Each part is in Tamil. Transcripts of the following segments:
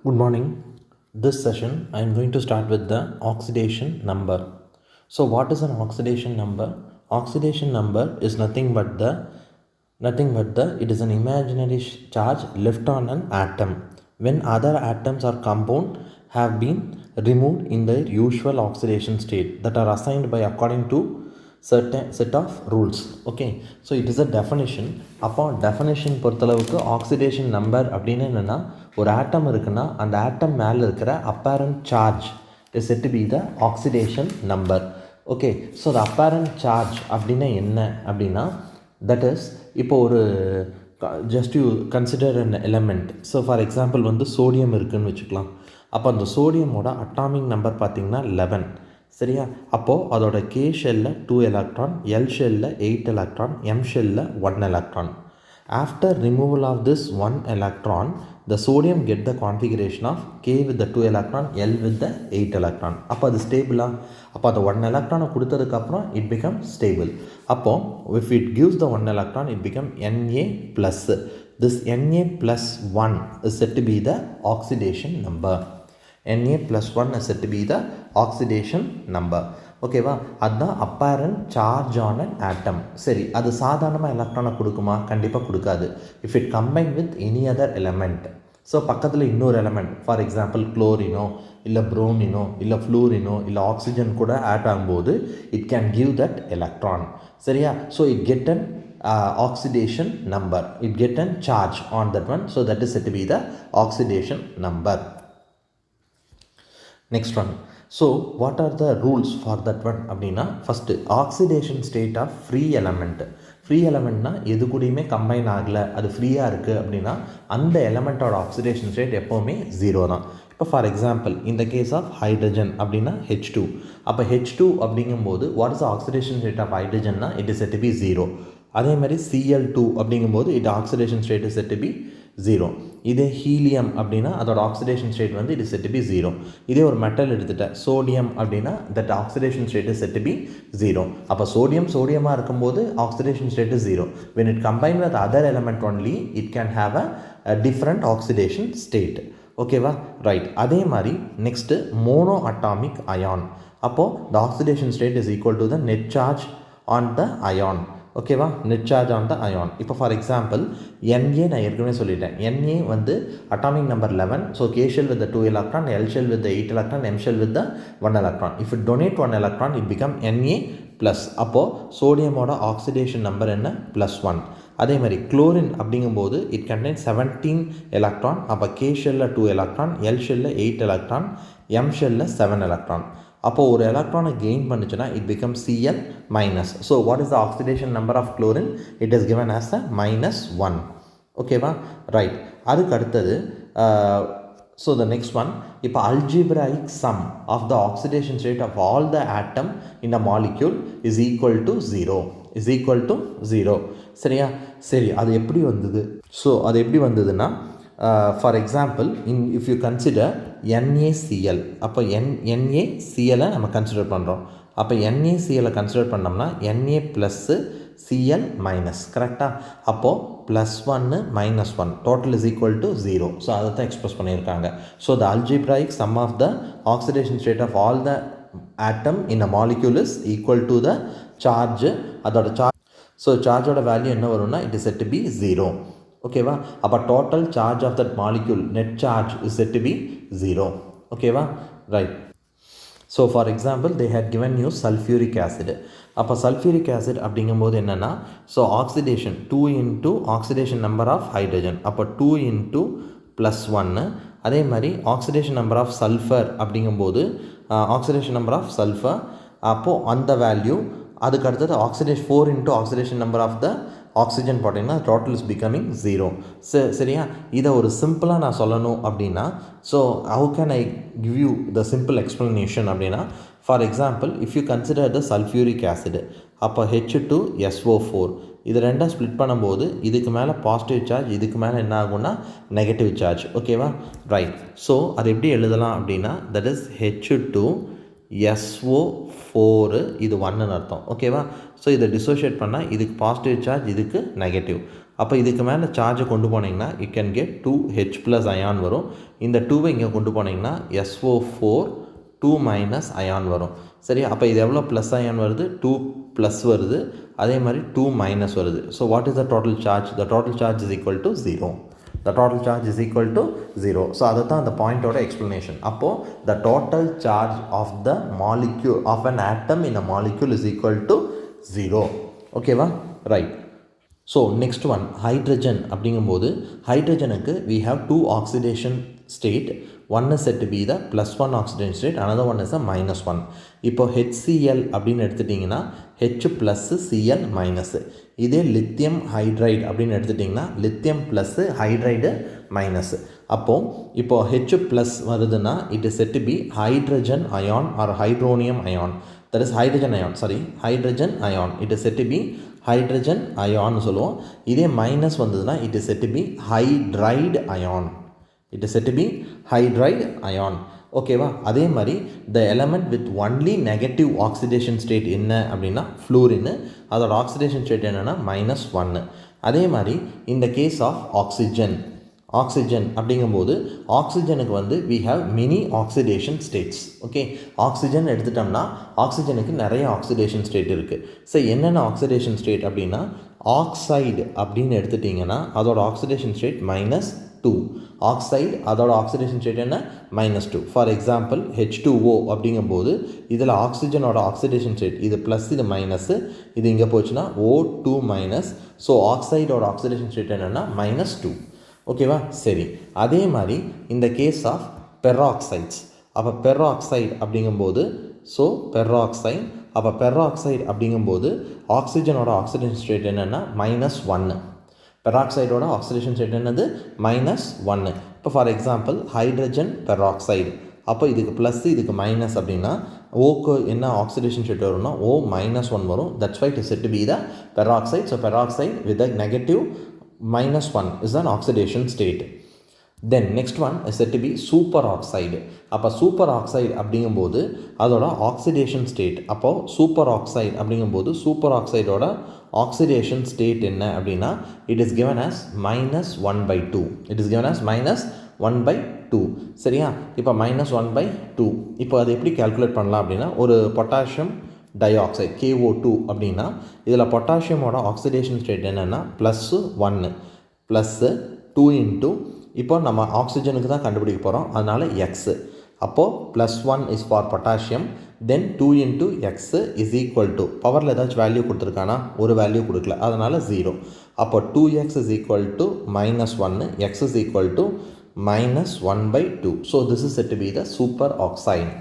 Good morning. This session I am going to start with the oxidation number. So what is an oxidation number? Oxidation number is nothing but it is an imaginary charge left on an atom when other atoms or compound have been removed in their usual oxidation state that are assigned by according to certain set of rules. Okay, so it is a definition. அப்போ டெஃபனிஷன் பொறுத்தளவுக்கு ஆக்சிடேஷன் நம்பர் அப்படின்னு என்னென்னா, ஒரு ஆட்டம் இருக்குன்னா அந்த ஆட்டம் மேலே இருக்கிற apparent charge is set to be the oxidation number. Okay, so the apparent charge அப்படின்னா என்ன அப்படின்னா, தட் இஸ் இப்போ ஒரு just you consider an element. So for example வந்து சோடியம் இருக்குதுன்னு வச்சுக்கலாம். அப்போ அந்த சோடியமோட அட்டாமிக் நம்பர் பார்த்திங்கன்னா 11. சரியா? அப்போது அதோட கே ஷெல்லில் 2 எலக்ட்ரான், எல் ஷெல்லில் 8 எலக்ட்ரான், எம் ஷெல்லில் 1 electron. After removal of this 1 electron, the sodium get the configuration of K with the 2 electron, L with the 8 electron. அப்போ அது ஸ்டேபிளாக? அப்போ அந்த 1 electron கொடுத்ததுக்கப்புறம் it becomes stable. அப்போது if it gives the 1 electron, it becomes Na plus. This Na plus 1 is said to be the oxidation number. Na plus 1 is said to be the oxidation number. ஓகேவா? அதுதான் apparent charge on an atom. சரி, அது சாதாரணமாக எலக்ட்ரானை கொடுக்குமா? கண்டிப்பாக கொடுக்காது. If it combine with any other element. So பக்கத்தில் இன்னொரு எலமெண்ட், ஃபார் எக்ஸாம்பிள் குளோரினோ இல்லை ப்ரோமினோ இல்லை ஃப்ளூரினோ இல்லை ஆக்சிஜன் கூட ஆட் ஆகும்போது it can give that electron. சரியா? So it get an oxidation number. It get an charge on that one. So that is said to be the oxidation number. Next one. So what are the rules for that one அப்படின்னா, first oxidation state of free element. Free எலமெண்ட்னால் எது கூடயுமே கம்பைன் ஆகலை, அது ஃப்ரீயாக இருக்குது அப்படின்னா அந்த எலமெண்ட்டோட ஆக்சிடேஷன் ஸ்டேட் எப்போவுமே 0 தான். இப்போ ஃபார் எக்ஸாம்பிள் இந்த கேஸ் ஆஃப் ஹைட்ரஜன் அப்படின்னா H2. அப்போ H2 அப்படிங்கும்போது what is oxidation state of ஹைட்ரஜன்னா it is set to be 0. அதே மாதிரி Cl2 அப்படிங்கும்போது இது oxidation state is set to be 0. இதே ஹீலியம் அப்படின்னா அதோட ஆக்சிடேஷன் ஸ்டேட் வந்து it is set to be 0. இதே ஒரு மெட்டல் எடுத்துட்டேன் சோடியம் அப்படின்னா that oxidation state is set to be 0. அப்போ சோடியமாக இருக்கும்போது oxidation state is 0. when it combine with other element only it can have a different oxidation state. ஓகேவா? ரைட். அதே மாதிரி நெக்ஸ்ட்டு மோனோ அட்டாமிக் அயான். அப்போது the oxidation state is equal to the net charge on the ion. ஓகேவா? Net charge on the ion. இப்போ ஃபார் எக்ஸாம்பிள் Na நான் ஏற்கனவே சொல்லிட்டேன். Na வந்து atomic number 11. So K shell with 2 electron, L shell with 8 electron, M shell with 1 electron. If it donate 1 electron, it become Na plus. அப்போது சோடியமோட ஆக்சிடேஷன் நம்பர் என்ன? +1. அதே மாதிரி குளோரின் அப்படிங்கும்போது இட் கண்டெயின் 17 எலக்ட்ரான். அப்போ கே ஷெல்லில் 2 எலக்ட்ரான், எல் ஷெல்லில் 8 எலக்ட்ரான், எம் ஷெல்லில் 7 எலக்ட்ரான். அப்போது ஒரு எலக்ட்ரானை கெயின் பண்ணுச்சுன்னா it become Cl minus. So what is the oxidation number of chlorine? It is given as -1. ஓகேவா? ரைட். அதுக்கு அடுத்தது ஸோ த நெக்ஸ்ட் ஒன், இப்போ algebraic sum of the oxidation state of all the atom in a molecule is equal to 0. சரியா? சரி, அது எப்படி வந்தது? ஸோ அது எப்படி வந்ததுன்னா, for example if you consider NaCl. அப்போ NaCl நம்ம கன்சிடர் பண்ணுறோம். அப்போ NaCl கன்சிடர் பண்ணோம்னா Na ப்ளஸ்ஸு Cl மைனஸ். கரெக்டாக? அப்போது +1 -1 total is equal to 0. So அதை தான் எக்ஸ்பிரஸ் பண்ணியிருக்காங்க. So the algebraic sum of the oxidation state of all the atom in a molecule is equal to the charge. அதோட சார்ஜ், ஸோ சார்ஜோட வேல்யூ என்ன வரும்னா it is set to be 0. ஓகேவா? அப்போ total charge of that molecule net charge is set to be 0. ஓகேவா? Right. So for example they had given you sulphuric acid. அப்போ சல்ஃபியூரிக் ஆசிட் அப்படிங்கும்போது என்னென்னா, so oxidation 2 into oxidation number of hydrogen. அப்போ 2 இன்ட்டு +1. அதே மாதிரி ஆக்சிடேஷன் நம்பர் ஆஃப் சல்ஃபர் அப்படிங்கும்போது ஆக்சிடேஷன் நம்பர் ஆஃப் சல்ஃபர், அப்போது அந்த வேல்யூ. அதுக்கு அடுத்தது oxidation 4 into oxidation number of the oxygen போட்டிங்கன்னா டோட்டல் இஸ் பிகமிங் 0. சரியா? இதை ஒரு சிம்பிளாக நான் சொல்லணும் அப்படின்னா, so how can I give you the simple explanation அப்படின்னா, for example if you consider the sulphuric acid, அப்போ H2SO4 இது ரெண்டாக ஸ்ப்ளிட் பண்ணும்போது இதுக்கு மேலே பாசிட்டிவ் சார்ஜ், இதுக்கு மேலே என்ன ஆகும்னா நெகட்டிவ் சார்ஜ். ஓகேவா? ரைட். ஸோ அது எப்படி எழுதலாம் அப்படின்னா, தட் இஸ் H2SO4 இது 1ன்னு அர்த்தம். ஓகேவா? ஸோ இதை டிசோஷியேட் பண்ணால் இதுக்கு பாசிட்டிவ் சார்ஜ், இதுக்கு நெகட்டிவ். அப்போ இதுக்கு மேலே சார்ஜை கொண்டு போனீங்கன்னா you can get 2H plus ion வரும். இந்த 2வை இங்கே கொண்டு போனீங்கன்னா SO4 2 மைனஸ் அயான் வரும். சரி, அப்போ இது எவ்வளோ ப்ளஸ் அயான் வருது? 2 ப்ளஸ் வருது, அதே மாதிரி 2 மைனஸ் வருது. So what is the total charge? The total charge is equal to 0. The total charge is equal to 0. So அதுதான் அந்த பாயிண்டோட எக்ஸ்ப்ளனேஷன். அப்போது the total charge of the molecule of an atom in a molecule is equal to 0. ஓகேவா? Right. So next one hydrogen அப்படிங்கும்போது ஹைட்ரஜனுக்கு we have 2 oxidation state. One is said to be the +1 oxidation state, another one is a -1. இப்போ HCl அப்படின்னு எடுத்துட்டிங்கன்னா H ப்ளஸ் Cl மைனஸு. இதே லித்தியம் ஹைட்ரைடு அப்படின்னு எடுத்துட்டிங்கன்னா லித்தியம் ப்ளஸ்ஸு ஹைட்ரைடு மைனஸு. அப்போது இப்போது H ப்ளஸ் வருதுன்னா it is set to be hydrogen ion or hydronium ion. That is hydrogen ion, sorry hydrogen ion. It is set to be hydrogen அயான்னு சொல்லுவோம். இதே மைனஸ் வந்ததுன்னா it is set to be hydride ion. It is set to be hydride ion. ஓகேவா? அதே மாதிரி the element with only negative oxidation state என்ன அப்படின்னா ஃப்ளூரின்னு. அதோட ஆக்சிடேஷன் ஸ்டேட் என்னென்னா -1. அதே மாதிரி இந்த கேஸ் ஆஃப் ஆக்சிஜன் அப்படிங்கும்போது ஆக்சிஜனுக்கு வந்து we have many oxidation states. Okay, oxygen எடுத்துட்டோம்னா ஆக்சிஜனுக்கு நிறைய ஆக்சிடேஷன் ஸ்டேட் இருக்குது. ஸோ என்னென்ன ஆக்சிடேஷன் ஸ்டேட் அப்படின்னா ஆக்சைடு அப்படின்னு எடுத்துட்டிங்கன்னா அதோட ஆக்சிடேஷன் ஸ்டேட் -2. ஆக்சைடு அதோட ஆக்சிடேஷன் ஸ்டேட் என்ன? -2. ஃபார் எக்ஸாம்பிள் H2O அப்படிங்கும்போது இதில் ஆக்சிஜனோட ஆக்சிடேஷன் ஸ்டேட் இது ப்ளஸ் இது மைனஸு, இது இங்கே போச்சுன்னா O2 மைனஸ். ஸோ ஆக்சைடோட ஆக்சிடேஷன் ஸ்டேட் என்னென்னா -2. ஓகேவா? சரி, அதே மாதிரி இந்த கேஸ் ஆஃப் பெராக்சைட்ஸ். அப்போ பெராக்சைடு அப்படிங்கும்போது பெராக்சைடு அப்படிங்கும்போது ஆக்சிஜனோட ஆக்சிடேஷன் ஸ்டேட் என்னென்னா -1. பெராக்சைடோட ஆக்சிடேஷன் ஸ்டேட் என்னது? -1. இப்போ ஃபார் எக்ஸாம்பிள் ஹைட்ரஜன் பெராக்சைடு. அப்போ இதுக்கு ப்ளஸ் இதுக்கு மைனஸ் அப்படின்னா ஓக்கு என்ன ஆக்சிடேஷன் ஸ்டேட் வரும்னா O-1 வரும். That's why it is set to be the peroxide. So peroxide with a negative -1 is an oxidation state. Then next one is said to be superoxide. அப்போ superoxide அப்படிங்கும்போது அதோட ஆக்சிடேஷன் ஸ்டேட். அப்போது சூப்பர் ஆக்சைடோட ஆக்சிடேஷன் ஸ்டேட் என்ன அப்படின்னா it is given as -1/2. it is given as -1/2. சரியா? இப்போ -1/2. இப்போ அதை எப்படி கால்குலேட் பண்ணலாம் அப்படின்னா ஒரு பொட்டாசியம் டைஆக்சைடு KO2 அப்படின்னா இதில் பொட்டாசியமோட ஆக்சிடேஷன் ஸ்டேட் என்னென்னா +1 +2 இன்ட்டு இப்போ நம்ம ஆக்சிஜனுக்கு தான் கண்டுபிடிக்க போகிறோம், அதனால் X. அப்போது +1 is for potassium, then 2 into X is equal to பவரில் ஏதாச்சும் வேல்யூ கொடுத்துருக்கானா? ஒரு வேல்யூ கொடுக்கல, அதனால் 0. அப்போ 2X is equal to -1, X is equal to -1/2. So this is set to be the superoxide.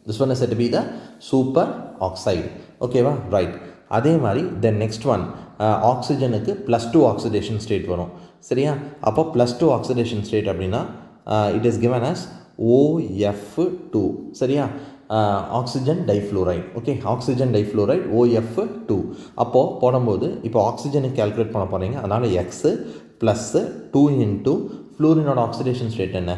This one is said to be the super oxide. ஓகேவா? ரைட். அதே மாதிரி தென் நெக்ஸ்ட் ஒன் ஆக்சிஜனுக்கு +2 ஆக்சிடேஷன் ஸ்டேட் வரும். சரியா? அப்போ +2 ஆக்சிடேஷன் ஸ்டேட் அப்படின்னா it is given as OF2. சரியா? Oxygen difluoride. Okay, oxygen difluoride OF2. அப்போது போடும்போது இப்போ ஆக்சிஜனுக்கு கால்குலேட் பண்ண போகிறீங்க, அதனால் X +2 இன்ட்டு ஃப்ளூரினோட ஆக்சிடேஷன் ஸ்டேட் என்ன?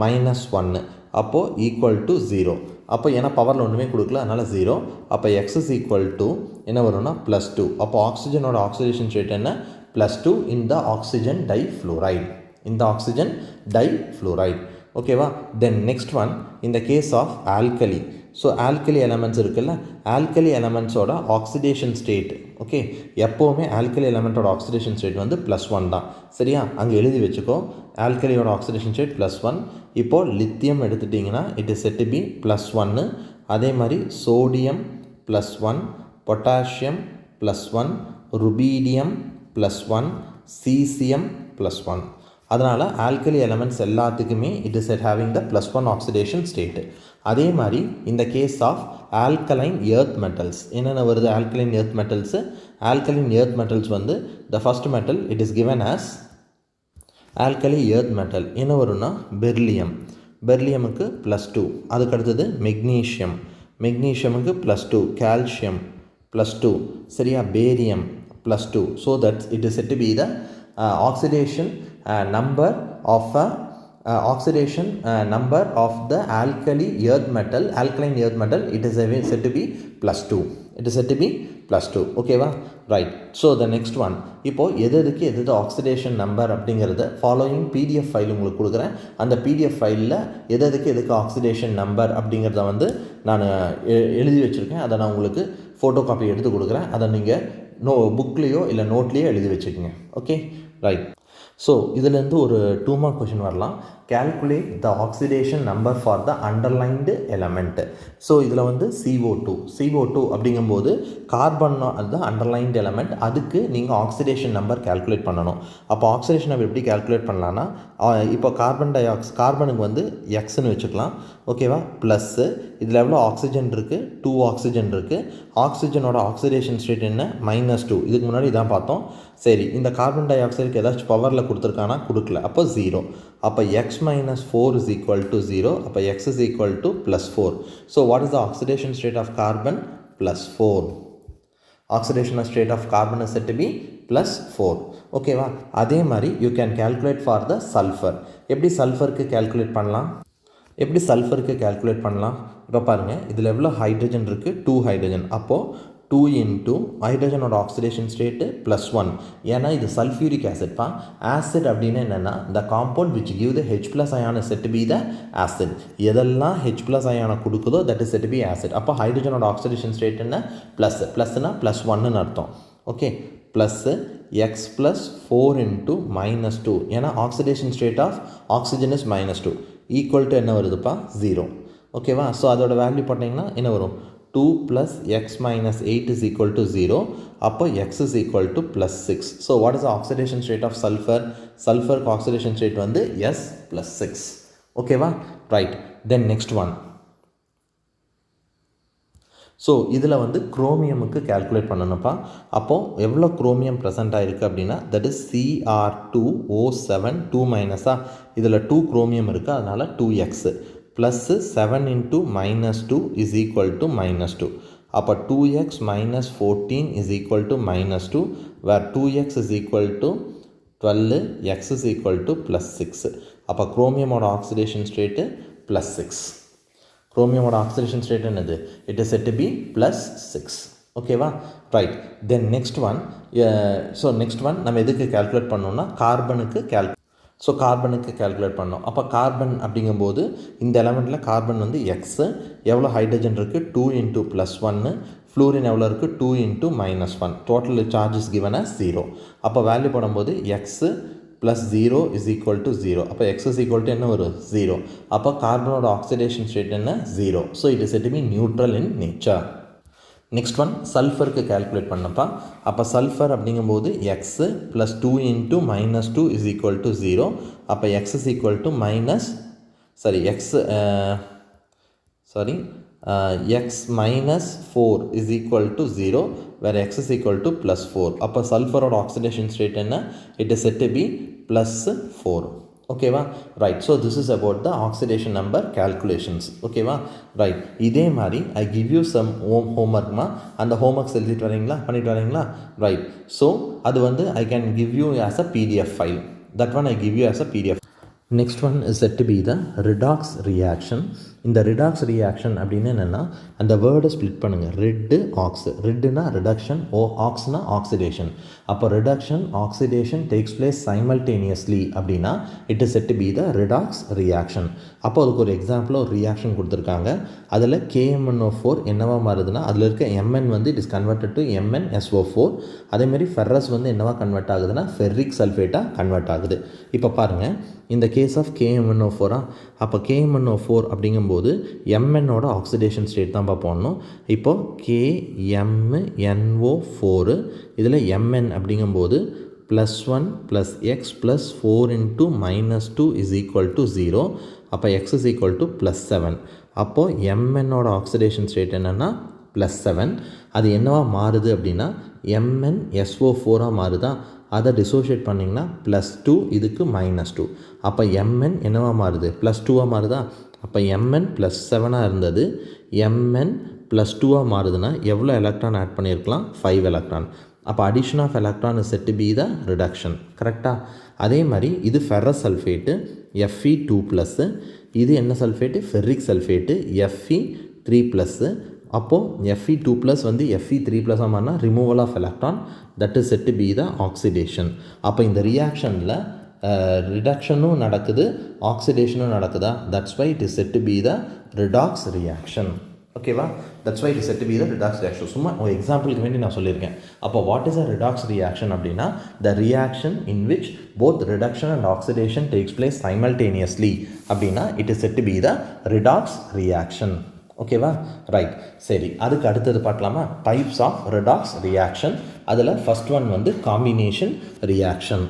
-1. அப்போது ஈக்குவல் டு 0. அப்போ ஏன்னா பவரில் ஒன்றுமே கொடுக்கல, அதனால் 0. அப்போ X இஸ் ஈக்குவல் டு என்ன வரும்னா +2. அப்போ ஆக்சிஜனோட ஆக்சிடேஷன் ஸ்டேட் என்ன? +2 இந்த ஆக்சிஜன் டைஃப்ளூரைடு. ஓகேவா? தென் நெக்ஸ்ட் ஒன் இந்த case of alkali. So alkali elements இருக்குல்ல, ஆல்கலி எலமெண்ட்ஸோட ஆக்சிடேஷன் ஸ்டேட். ஓகே, எப்போவுமே ஆல்கலி எலமெண்ட்டோட ஆக்சிடேஷன் ஸ்டேட் வந்து +1 தான். சரியா? அங்கே எழுதி வச்சுக்கோ, ஆல்கலியோட ஆக்சிடேஷன் ஸ்டேட் +1. இப்போது லித்தியம் எடுத்துட்டிங்கன்னா it is set to be +1. அதே மாதிரி சோடியம் +1, பொட்டாசியம் +1, ருபீடியம் +1, சீசியம் +1. அதனால் ஆல்கலி எலமெண்ட்ஸ் எல்லாத்துக்குமே it is at having the +1 oxidation state. அதே மாதிரி இந்த case of alkaline earth metals என்னென்ன வருது? ஆல்கலைன் எர்த் மெட்டல்ஸ் வந்து the first metal it is given as alkali earth metal என்ன வரும்னா பெர்லியமுக்கு +2. அதுக்கடுத்தது மெக்னீஷியமுக்கு +2, கால்சியம் +2. சரியா? Barium +2. So that's it is set to be the oxidation number of the alkaline earth metal. It is said to be +2. Plus 2. ஓகேவா? Right. So the next one, இப்போது எதுக்கு எது ஆக்சிடேஷன் நம்பர் அப்படிங்கிறத ஃபாலோயிங் பிடிஎஃப் ஃபைல் உங்களுக்கு கொடுக்குறேன். அந்த பிடிஎஃப் ஃபைலில் எதுக்கு ஆக்சிடேஷன் நம்பர் அப்படிங்கிறத வந்து நான் எழுதி வச்சுருக்கேன். அதை நான் உங்களுக்கு ஃபோட்டோ காப்பி எடுத்து கொடுக்குறேன். அதை நீங்கள் புக்லேயோ இல்லை நோட்லேயோ எழுதி வச்சுக்கோங்க. Okay, right. ஸோ இதுலேருந்து ஒரு 2 மார்க் கொஷின் வரலாம். calculate the oxidation number for the underlined element. So இதில் வந்து CO2 அப்படிங்கும்போது கார்பன் அதுதான் அண்டர்லைன்ட் எலமெண்ட். அதுக்கு நீங்கள் ஆக்சிடேஷன் நம்பர் கால்குலேட் பண்ணணும். அப்போ ஆக்சிடேஷன் நம்பர் எப்படி கால்குலேட் பண்ணலான்னா, இப்போ கார்பனுக்கு வந்து எக்ஸ்ன்னு வச்சுக்கலாம். ஓகேவா? ப்ளஸ்ஸு இதில் எவ்வளோ ஆக்சிஜன் இருக்குது? 2 ஆக்சிஜன் இருக்குது. ஆக்சிஜனோட ஆக்சிடேஷன் ஸ்டேட் என்ன? -2. இதுக்கு முன்னாடி இதான் பார்த்தோம். சரி, இந்த கார்பன் டை ஆக்சைடுக்கு ஏதாச்சும் பவரில் கொடுத்துருக்கானா? கொடுக்கல. அப்போ 0. அப்போ x minus 4 is equal to 0. அப்போ x is equal to +4. So what is the oxidation state of carbon? +4. Oxidation state of carbon is said to be +4. ஓகேவா? அதே மாதிரி you can calculate for the sulfur. எப்படி சல்ஃபருக்கு கால்குலேட் பண்ணலாம்? இப்போ பாருங்கள், இதில் எவ்வளோ ஹைட்ரஜன் இருக்குது? 2 ஹைட்ரஜன். அப்போது 2 into ஹைட்ரஜனோட ஆக்சிடேஷன் ஸ்டேட்டு +1. ஏன்னா இது சல்ஃபியூரிக் ஆசிட்ப்பா. ஆசிட் அப்படின்னு என்னென்னா the compound which give the H+ ion is said to be the acid. எதெல்லாம் H+ ion கொடுக்குதோ that is said to be acid. அப்போ ஹைட்ரஜனோட ஆக்சிடேஷன் ஸ்டேட் என்ன? +னா +1ன்னு அர்த்தம். Okay, plus x + 4 into -2. ஏன்னா oxidation state of oxygen is -2. Equal to என்ன வருதுப்பா? 0. ஓகேவா? ஸோ அதோட வேல்யூ போட்டிங்கன்னா என்ன வரும்? 2 + x - 8 is equal to 0. அப்போ x is equal to +6. So what is the oxidation state of sulfur? Sulfur oxidation state வந்து S + 6. ஓகேவா? Right. Then next one. So இதில் வந்து குரோமியமுக்கு கால்குலேட் பண்ணணும்ப்பா. அப்போது எவ்வளோ குரோமியம் ப்ரெசென்ட் ஆகிருக்கு அப்படின்னா, தட் இஸ் Cr2O7 2- இதில் 2 குரோமியம் இருக்குது, அதனால் 2x plus 7 into -2 is equal to -2. அப்போ 2x - 14 is equal to -2, where 2x is equal to 12, x is equal to +6. அப்போ குரோமியமோட ஆக்சிடேஷன் ஸ்டேட்டு +6. குரோமியமோட ஆக்சிடேஷன் ஸ்டேட் என்னது? It is set to be +6. ஓகேவா? Right. Then next one. So next one நம்ம எதுக்கு கால்குலேட் பண்ணோம்னா, கார்பனுக்கு கால்குலேட் பண்ணோம். அப்போ கார்பன் அப்படிங்கும்போது இந்த எலமெண்ட்டில் கார்பன் வந்து எக்ஸு, எவ்வளோ ஹைட்ரஜன் இருக்குது? 2 into +1. ஃப்ளூரின் எவ்வளோ இருக்குது? 2 into -1. Total charges given as 0. அப்போ வேல்யூ போடும்போது எக்ஸு +0 is equal to 0. அப்போ x is equal to என்ன வரும்? 0. அப்போ கார்பனோட ஆக்சிடேஷன் ஸ்டேட் என்ன? 0. So it is set to be neutral in nature. Next one, சல்ஃபருக்கு கால்குலேட் பண்ணப்பா. அப்போ சல்ஃபர் அப்படிங்கும்போது x +2 into -2 is equal to 0. அப்போ x is equal to x -4 is equal to 0, where x is equal to +4. அப்போ சல்ஃபரோட ஆக்சிடேஷன் ஸ்டேட் என்ன? It is set to be +4. ஓகேவா? Right. So this is about the oxidation number calculations. ஓகேவா? ரைட். இதே மாதிரி ஐ கிவ் யூ சம் ஹோம்ஒர்க்மா. அந்த ஹோம்ஒர்க்ஸ் பண்ணிட்டு வரீங்களா? ரைட். ஸோ அது வந்து I can give you as a PDF file. That one I give you as a PDF. Next one is set to be the redox reaction. இந்த ரிடாக்ஸ் ரியாக்ஷன் அப்படின்னு என்னென்னா, அந்த வேர்டை ஸ்ப்ளிட் பண்ணுங்கள். ரெட்டுனா ரிடக்ஷன், ஆக்ஸ்னா ஆக்சிடேஷன். அப்போ reduction oxidation takes place simultaneously அப்படின்னா it is set to be the redox reaction. அப்போ அதுக்கு ஒரு எக்ஸாம்பிள் ஒரு ரியாக்ஷன் கொடுத்துருக்காங்க. அதில் KMnO4 என்னவா மாறுதுன்னா, அதில் இருக்க Mn வந்து it is converted to MnSO4. அதேமாரி ஃபெர்ரஸ் வந்து என்னவா கன்வெர்ட் ஆகுதுன்னா ஃபெர்ரிக் சல்ஃபேட்டாக கன்வெர்ட் ஆகுது. இப்போ பாருங்கள், இந்த கேஸ் ஆஃப் KMnO4. அப்போ KMnO4 அப்படிங்கும்போது Mnோட ஆக்சிடேஷன் ஸ்டேட் தான் போடணும். இப்போது KMnO4 இதில் Mn அப்படிங்கும்போது +1 + x + 4 into -2 is equal to 0. அப்போ x is equal to +7. அப்போது Mnோட ஆக்சிடேஷன் ஸ்டேட் என்னென்னா +7. அது என்னவா மாறுது அப்படின்னா MnSO4 மாறுதா? அதை டிசோஷியேட் பண்ணிங்கன்னா +2, இதுக்கு -2. அப்போ Mn என்னவா மாறுது? +2 மாறுதா? அப்போ Mn +7 இருந்தது, Mn +2 மாறுதுன்னா எவ்வளோ எலக்ட்ரான் ஆட் பண்ணியிருக்கலாம்? 5 எலக்ட்ரான். அப்போ addition of electron is set to be the reduction. கரெக்டாக? அதே மாதிரி இது ஃபெர்ரஸ் சல்ஃபேட்டு Fe2+, இது என்ன சல்ஃபேட்டு? ஃபெர்ரிக் சல்ஃபேட்டு Fe3+, அப்போது Fe2+ வந்து Fe3+ மாறினா removal of electron, that is set to be the oxidation. அப்போ இந்த ரியாக்ஷனில் ரிடக்ஷனும் நடக்குது, ஆக்சிடேஷனும் நடக்குதா, that's why it is set to be the redox reaction. ஓகேவா, that's why it is set to be the redox reaction. சும்மா ஒரு எக்ஸாம்பிளுக்கு வேண்டி நான் சொல்லியிருக்கேன். அப்போ what is a redox reaction அப்படின்னா, the reaction in which both reduction and oxidation takes place simultaneously அப்படின்னா it is set to be the redox reaction. ஓகேவா, ரைட். சரி, அதுக்கு அடுத்தது பார்க்கலாமா, டைப்ஸ் ஆஃப் ரிடாக்ஸ் ரியாக்ஷன். அதில் ஃபஸ்ட் ஒன் வந்து காம்பினேஷன் ரியாக்ஷன்.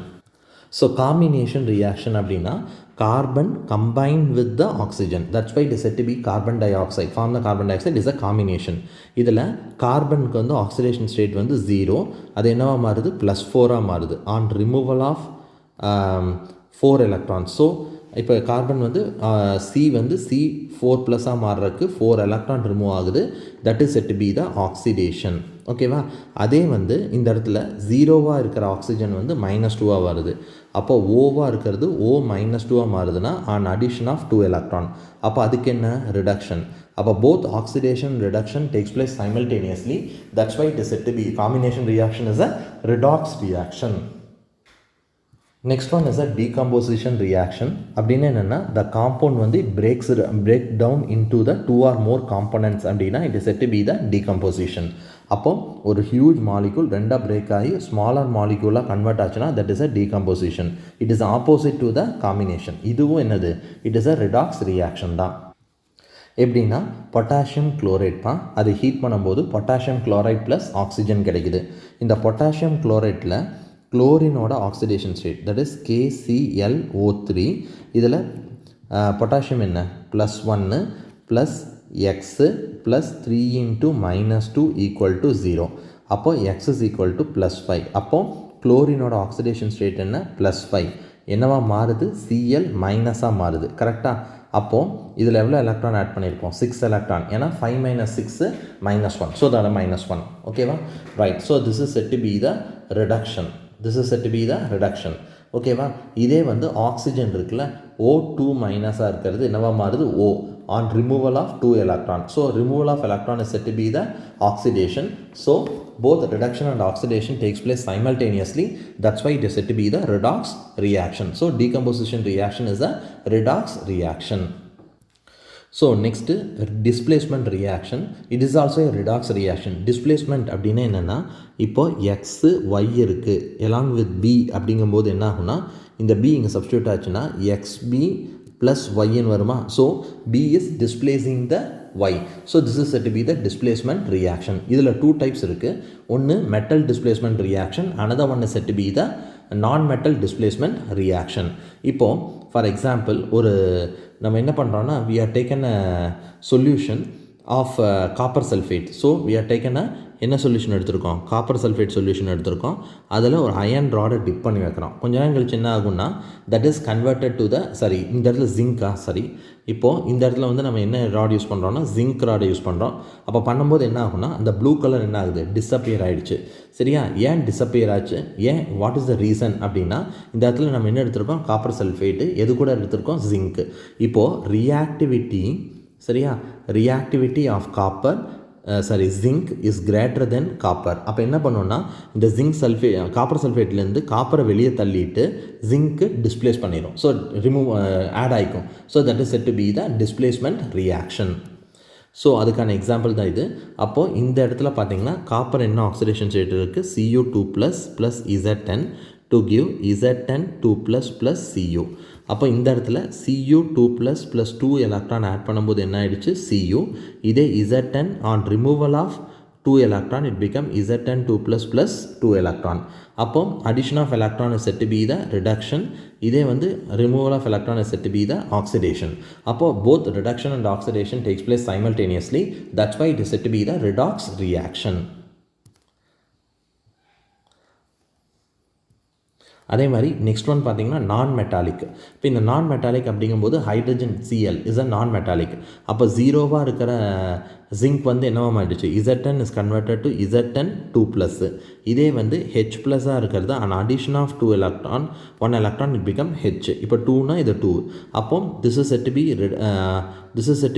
ஸோ காம்பினேஷன் ரியாக்ஷன் அப்படின்னா carbon combined with the oxygen, that's why it is set to be carbon dioxide, form the carbon dioxide is a combination. இதில் கார்பனுக்கு வந்து ஆக்சிடேஷன் ஸ்டேட் வந்து 0, அது என்னவா மாறுது, +4 மாறுது on removal of 4 electrons. So இப்போ கார்பன் வந்து சி வந்து C4+ மாறுறதுக்கு 4 எலக்ட்ரான் ரிமூவ் ஆகுது, that is set to be the oxidation. ஓகேவா, அதே வந்து இந்த இடத்துல 0 இருக்கிற ஆக்சிஜன் வந்து -2 வருது. அப்போ ஓவாக இருக்கிறது O-2 மாறுதுன்னா ஆன் அடிஷன் ஆஃப் 2 எலக்ட்ரான். அப்போ அதுக்கு என்ன, ரிடக்ஷன். அப்போ both oxidation reduction takes place simultaneously, that's why it is set to be combination reaction is a redox reaction. Next one is a decomposition reaction. அப்படின்னு என்னென்னா, த காம்பவுண்ட் வந்து break down into the 2 or more components அப்படின்னா it is set to be the decomposition. அப்போ ஒரு ஹியூஜ் மாலிகூல் ரெண்டாக பிரேக் ஆகி ஸ்மாலர் மாலிகூலாக கன்வெர்ட் ஆச்சுன்னா that is a decomposition. It is opposite to the combination. இதுவும் என்னது, it is a redox reaction தான். எப்படின்னா, பொட்டாசியம் குளோரைட் தான், அது ஹீட் பண்ணும்போது பொட்டாசியம் குளோரைட் ப்ளஸ் ஆக்சிஜன் கிடைக்குது. இந்த பொட்டாசியம் குளோரைட்டில் குளோரினோட oxidation state that is KClO3. இதில் பொட்டாசியம் என்ன, +1 ப்ளஸ் எக்ஸு ப்ளஸ் 3 × -2 = 0. அப்போது x is equal to +5. அப்போது குளோரினோட ஆக்சிடேஷன் ஸ்டேட் என்ன, +5. என்னவா மாறுது, Cl மைனஸாக மாறுது. கரெக்டாக. அப்போது இதில் எவ்வளோ எலக்ட்ரான் ஆட் பண்ணியிருப்போம், 6 எலக்ட்ரான். ஏன்னா 5 - 6 -1. So that -1. ஓகேவா, right. So this is set to be the reduction. This is set to be the reduction. ஓகேவா, இதே வந்து ஆக்சிஜன் இருக்குல்ல, O2- இருக்கிறது என்னவா மாறுது, O on removal of 2 electron. So removal of electron is said to be the oxidation. So both reduction and oxidation takes place simultaneously. That's why it is said to be the redox reaction. So decomposition reaction is a redox reaction. So next, displacement reaction. It is also a redox reaction. Displacement அப்படின்னா என்னென்னா, இப்போ x y இருக்குது along with b அப்படிங்கும்போது என்ன ஆகுனா, இந்த b இங்கே சப்ஸ்டியூட் ஆச்சுன்னா xb plus yn வருமா. So b is displacing the y. So this is said to be the displacement reaction. இதில் 2 types இருக்குது. ஒன்று metal displacement reaction, another one is said to be the non-metal displacement reaction. இப்போது ஃபார் எக்ஸாம்பிள் ஒரு நம்ம என்ன பண்ணுறோன்னா, we are taken a solution of copper sulfate. So we are taken a என்ன சொல்யூஷன் எடுத்திருக்கோம், காப்பர் சல்ஃபேட் சொல்யூஷன் எடுத்திருக்கோம். அதில் ஒரு அயன் ராடை டிப் பண்ணி வைக்கிறோம். கொஞ்ச நேரம் கழிச்சு என்ன ஆகும்னா, that is converted to the இந்த இடத்துல ஜிங்காக இப்போது இந்த இடத்துல வந்து நம்ம என்ன ராட் யூஸ் பண்ணுறோம்னா, ஜிங்க் ராடை யூஸ் பண்ணுறோம். அப்போ பண்ணும்போது என்ன ஆகும்னா, அந்த ப்ளூ கலர் என்ன ஆகுது, டிஸப்பியர் ஆகிடுச்சு. சரியா, ஏன் டிஸப்பியர் ஆச்சு, ஏன், வாட் இஸ் த ரீசன் அப்படின்னா, இந்த இடத்துல நம்ம என்ன எடுத்திருக்கோம், காப்பர் சல்ஃபேட்டு, எது கூட எடுத்திருக்கோம், ஜிங்க்கு. இப்போது ரியாக்டிவிட்டி, சரியா, reactivity of copper zinc is greater than copper. அப்போ என்ன பண்ணோன்னா, இந்த ஜிங்க் காப்பர் சல்ஃபேட்லேருந்து காப்பரை வெளியே தள்ளிட்டு ஜிங்க்கு டிஸ்பிளேஸ் பண்ணிடும். ஸோ ஆட் ஆகிக்கும். So that is set to be the displacement reaction. So அதுக்கான எக்ஸாம்பிள் தான் இது. அப்போது இந்த இடத்துல பார்த்தீங்கன்னா காப்பர் என்ன ஆக்சிடேஷன் ஸ்டேட் இருக்குது, Cu2+ Z10 to give Z10 2+ Cu. அப்போ இந்த இடத்துல Cu2+ 2 எலக்ட்ரான் ஆட் பண்ணும்போது என்ன ஆகிடுச்சு, Cu. இதே Z10 on removal of 2 electron it become Z10 2+ 2 electron. அப்போ addition of electron is said to be the reduction. இதே வந்து removal of electron is said to be the oxidation. அப்போ both reduction and oxidation takes place simultaneously. That's why it is said to be the redox reaction. அதே மாதிரி நெக்ஸ்ட் ஒன் பார்த்தீங்கன்னா நான் மெட்டாலிக். இப்போ இந்த நான் மெட்டாலிக் அப்படிங்கும்போது ஹைட்ரஜன் Cl இஸ் அ நான் மெட்டாலிக். அப்போ ஜீரோவாக இருக்கிற ஜிங்க் வந்து என்னவா மாறிடுச்சு, Zn is converted to Zn 2+. இதே வந்து H ப்ளஸ்ஸாக இருக்கிறது an addition of 2 electron 1 electron it become H. இப்போ 2னா இது 2. அப்போ this is said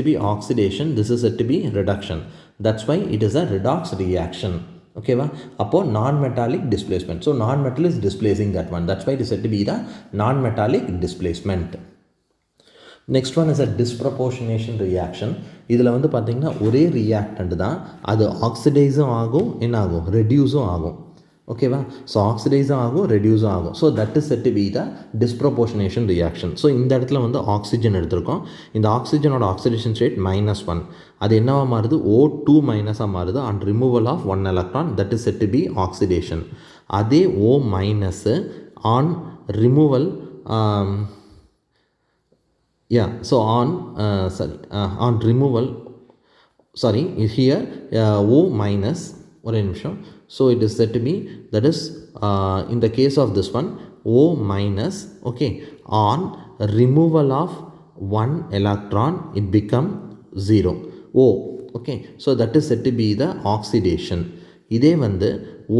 to be oxidation, this is said to be reduction. That's why it is a redox reaction. ஓகேவா? அப்போது non metallic displacement. So non metal is displacing that one. That's why it is set to be the non metallic displacement. Next one is a disproportionation reaction. இதில் வந்து பார்த்திங்கன்னா ஒரே ரியாக்டண்ட் தான், அது ஆக்சிடைஸும் ஆகும், என்ன ஆகும், ரெடியூஸும் ஆகும். ஓகேவா? ஸோ ஆக்சிடைஸும் ஆகும், ரெடியூஸும் ஆகும். So that is set to be the disproportionation reaction. So இந்த இடத்துல வந்து ஆக்சிஜன் எடுத்திருக்கோம். இந்த ஆக்சிஜனோட ஆக்சிடேஷன் ஸ்டேட் -1. அது என்னவா மாறுது, O2 மைனஸாக மாறுது on removal of 1 electron. That is set to be oxidation. அதே O minus on removal on removal, here O minus, ஒரே நிமிஷம். So it is said to be, that is in the case of this one, O minus, okay, on removal of 1 electron it become 0. O, okay, so that is said to be the oxidation. இதே வந்து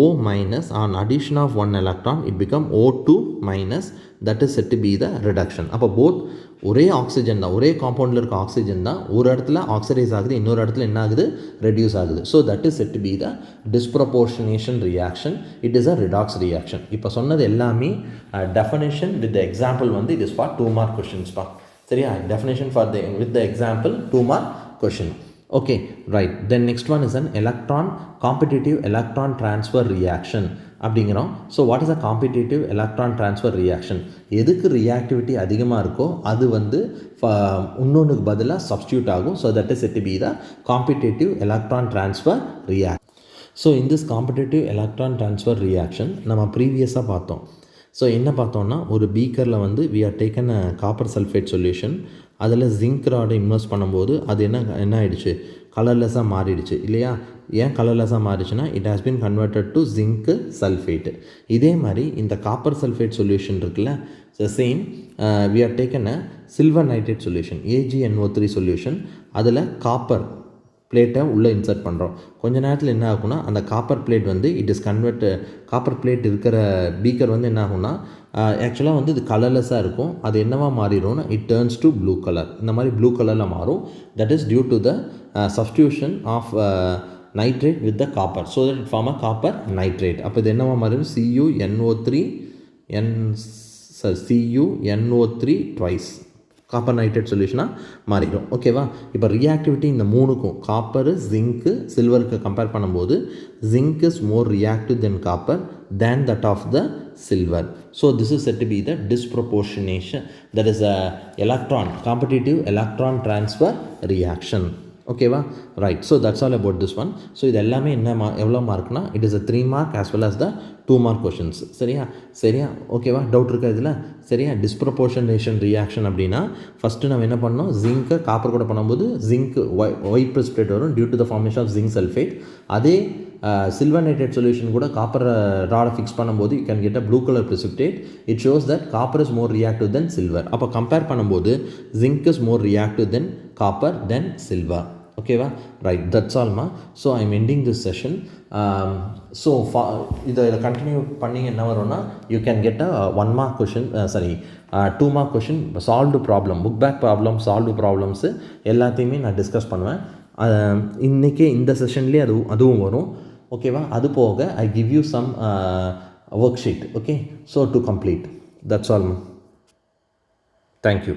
O minus on addition of 1 electron it become O2 minus, that is said to be the reduction. அப்போ both ஒரே ஆக்சிஜன் தான், ஒரே காம்பவுண்டில் இருக்க ஆக்சிஜன் தான், ஒரு இடத்துல ஆக்சிடைஸ் ஆகுது, இன்னொரு இடத்துல என்ன ஆகுது, ரெடியூஸ் ஆகுது. So that is set to be the disproportionation reaction. It is a redox reaction. இப்போ சொன்னது எல்லாமே டெஃபனேஷன் வித் த எக்ஸாம்பிள் வந்து இட் இஸ் ஃபார் 2 mark கொஷின்ஸ்பா. சரியா? Definition for the with the example 2 mark question. Okay, right. Then next one is an competitive electron transfer reaction அப்படிங்கிறோம். So what is a competitive electron transfer reaction? எதுக்கு ரியாக்டிவிட்டி அதிகமாக இருக்கோ அது வந்து இன்னொன்றுக்கு பதிலாக சப்ஸ்டியூட் ஆகும். So that is set to be the competitive electron transfer reaction. So in this competitive electron transfer reaction நம்ம ப்ரீவியஸாக பார்த்தோம். ஸோ என்ன பார்த்தோம்னா, ஒரு பீக்கரில் வந்து we are taken a copper sulphate solution. அதில் ஜிங்க் ராடை இன்வெஸ்ட் பண்ணும்போது அது என்ன ஆகிடுச்சு, கலர்லெஸ்ஸாக மாறிடுச்சு இல்லையா? ஏன் கலர்லெஸ்ஸாக மாறிடுச்சுன்னா, it has been converted to zinc sulphate. இதே மாதிரி இந்த காப்பர் சல்ஃபேட் சொல்யூஷன் இருக்குல்ல, so same we are taken a silver nitrate solution, AgNO3 solution. அதில் காப்பர் பிளேட்டை உள்ளே இன்சர்ட் பண்ணுறோம். கொஞ்ச நேரத்தில் என்ன ஆகும்னா, அந்த காப்பர் பிளேட் வந்து காப்பர் பிளேட் இருக்கிற பீக்கர் வந்து என்ன ஆகும்னா, ஆக்சுவலாக வந்து இது கலர்லெஸ்ஸாக இருக்கும். அது என்னவா மாறிடும்னா, it turns to blue colour. இந்த மாதிரி ப்ளூ கலரில் மாறும். That is due to the substitution of nitrate with the copper, so that it form a copper nitrate. அப்போ இது என்னவா மாறும், CuNO3 twice காப்பர் நைட்ரேட் சொல்யூஷனாக மாறிடும். ஓகேவா? இப்போ ரியாக்டிவிட்டி இந்த மூணுக்கும், காப்பரு, ஜிங்க்கு, சில்வருக்கு கம்பேர் பண்ணும்போது zinc is more reactive then copper than that of the silver. So this is set to be the disproportionation, that is a competitive electron transfer reaction. ஓகேவா? Right. So that's all about this one. So இது எல்லாமே எவ்வளோ மார்க்னா, it is a 3 mark as well as the 2 mark questions. சரியா? ஓகேவா? டவுட் இருக்கா இதில்? சரியா? டிஸ்ப்ரப்போர்ஷனேஷன் ரியாக்ஷன் அப்படின்னா ஃபஸ்ட்டு நம்ம என்ன பண்ணோம், ஜிங்க்கை காப்பர் கூட பண்ணும்போது ஜிங்க் ஒயிட் ப்ரெசிபிடேட் வரும் due to the formation of zinc sulphate. அதே சில்வர் நைட்ரேட் சொல்யூஷன் கூட காப்பர் ராடை ஃபிக்ஸ் பண்ணும்போது you can get a blue colour precipitate. It shows that copper is more reactive then silver. அப்போ கம்பேர் பண்ணும்போது zinc is more reactive then copper then silver. ஓகேவா? ரைட். தட்ஸ் ஆல்மா. So I am ending this session. ஸோ இதை கண்டினியூ பண்ணி என்ன வரும்னா, you can get a 1 mark question, 2 mark question solved problem, book back problem, solved problems எல்லாத்தையுமே நான் டிஸ்கஸ் பண்ணுவேன். இன்றைக்கே இந்த செஷன்லேயே அதுவும் வரும். ஓகேவா? அது போக I give you some worksheet. Okay, so to complete. That's all. Thank you.